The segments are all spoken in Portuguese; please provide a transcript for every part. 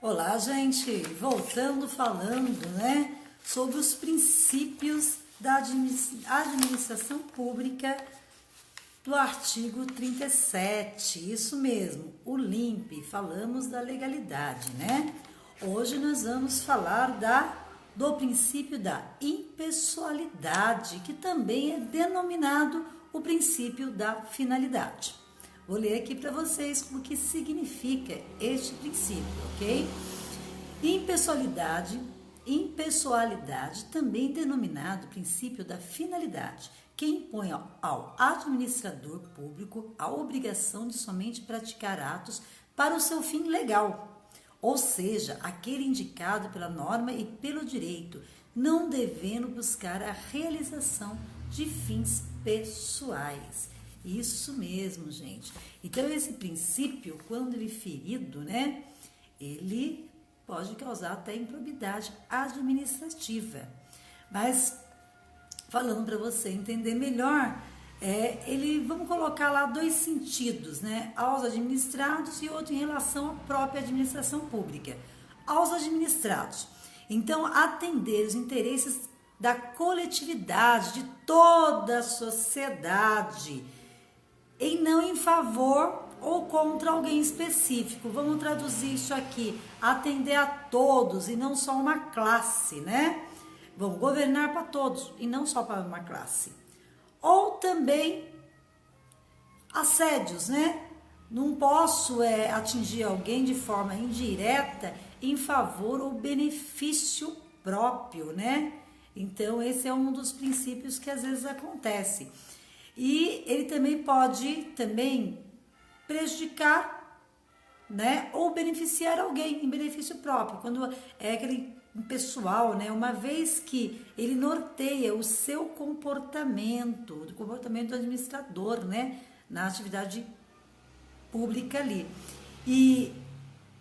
Olá, gente! Voltando falando, sobre os princípios da administração pública do artigo 37. Isso mesmo, o LIMP, falamos da legalidade, Hoje nós vamos falar do princípio da impessoalidade, que também é denominado o princípio da finalidade. Vou ler aqui para vocês o que significa este princípio, ok? Impessoalidade, também denominado princípio da finalidade, que impõe ao administrador público a obrigação de somente praticar atos para o seu fim legal, ou seja, aquele indicado pela norma e pelo direito, não devendo buscar a realização de fins pessoais. Isso mesmo, gente. Então, esse princípio, quando ele ferido, ele pode causar até improbidade administrativa. Mas, falando para você entender melhor, vamos colocar lá dois sentidos, aos administrados e outro em relação à própria administração pública. Aos administrados. Então, atender os interesses da coletividade, de toda a sociedade, e não em favor ou contra alguém específico. Vamos traduzir isso aqui, atender a todos e não só uma classe, Vamos governar para todos e não só para uma classe. Ou também assédios, Não posso atingir alguém de forma indireta em favor ou benefício próprio, Então, esse é um dos princípios que às vezes acontece. E ele também pode prejudicar, ou beneficiar alguém em benefício próprio, quando é aquele pessoal, uma vez que ele norteia o seu comportamento, do comportamento do administrador, na atividade pública ali. E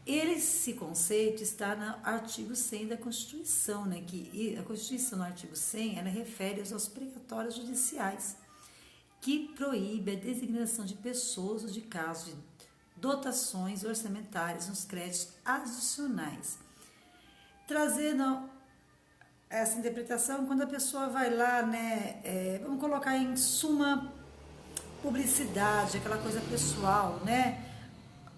esse conceito está no artigo 100 da Constituição, que a Constituição, no artigo 100, ela refere aos precatórios judiciais, que proíbe a designação de pessoas ou de casos de dotações orçamentárias nos créditos adicionais. Trazendo essa interpretação, quando a pessoa vai lá, vamos colocar em suma publicidade, aquela coisa pessoal,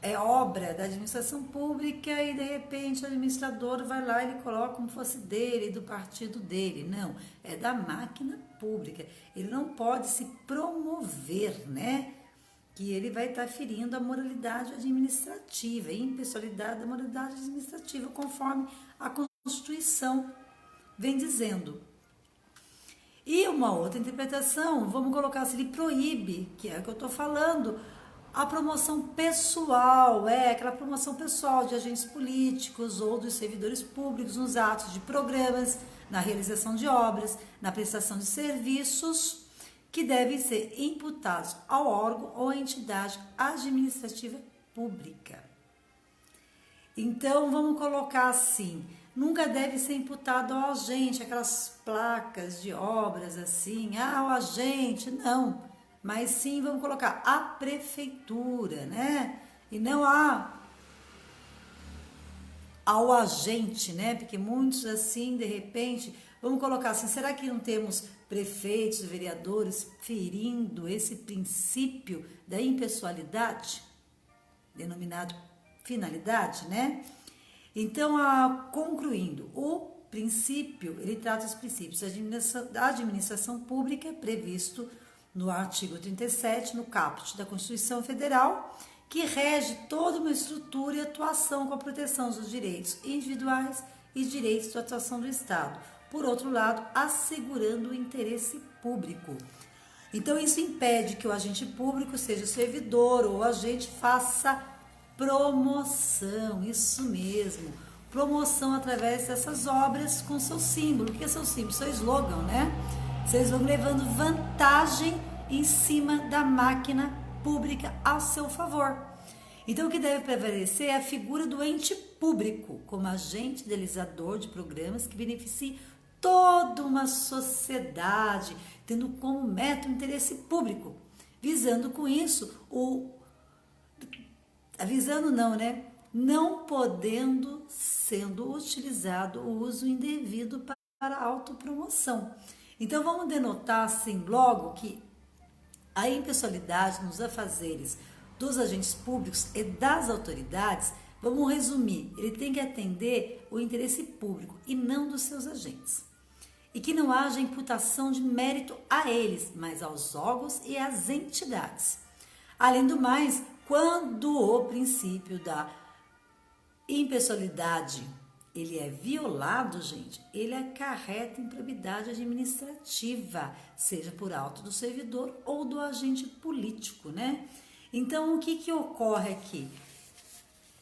é obra da administração pública e de repente o administrador vai lá e ele coloca como fosse dele, do partido dele. Não, é da máquina pública. Ele não pode se promover, que ele vai estar ferindo a moralidade administrativa, a impessoalidade da moralidade administrativa, conforme a Constituição vem dizendo. E uma outra interpretação, vamos colocar assim, ele proíbe, que é o que eu estou falando, a promoção pessoal, aquela promoção pessoal de agentes políticos ou dos servidores públicos nos atos de programas, na realização de obras, na prestação de serviços, que devem ser imputados ao órgão ou à entidade administrativa pública. Então, vamos colocar assim, nunca deve ser imputado ao agente, aquelas placas de obras assim, o agente, não. Mas sim, vamos colocar a prefeitura, E não ao agente, Porque muitos assim, de repente, vamos colocar assim, será que não temos prefeitos, vereadores ferindo esse princípio da impessoalidade, denominado finalidade, Então, concluindo, o princípio, ele trata os princípios da administração pública previsto no artigo 37, no caput da Constituição Federal, que rege toda uma estrutura e atuação com a proteção dos direitos individuais e direitos de atuação do Estado. Por outro lado, assegurando o interesse público. Então, isso impede que o agente público, seja servidor ou agente, faça promoção, isso mesmo. Promoção através dessas obras com seu símbolo. O que é seu símbolo? Seu slogan, Vocês vão levando vantagem em cima da máquina pública a seu favor. Então, o que deve prevalecer é a figura do ente público, como agente idealizador de programas que beneficiem toda uma sociedade, tendo como meta o interesse público, visando com isso não podendo sendo utilizado o uso indevido para autopromoção. Então vamos denotar assim logo que a impessoalidade nos afazeres dos agentes públicos e das autoridades, vamos resumir, ele tem que atender o interesse público e não dos seus agentes. E que não haja imputação de mérito a eles, mas aos órgãos e às entidades. Além do mais, quando o princípio da impessoalidade ele é violado, gente, ele acarreta improbidade administrativa, seja por auto do servidor ou do agente político, né? Então, o que ocorre aqui?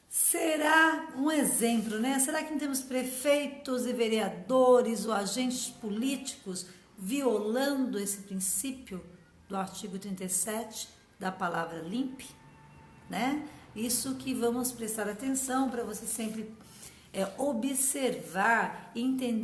Será um exemplo, né? Será que não temos prefeitos e vereadores ou agentes políticos violando esse princípio do artigo 37 da palavra limpe, né? Isso que vamos prestar atenção para você sempre observar e entender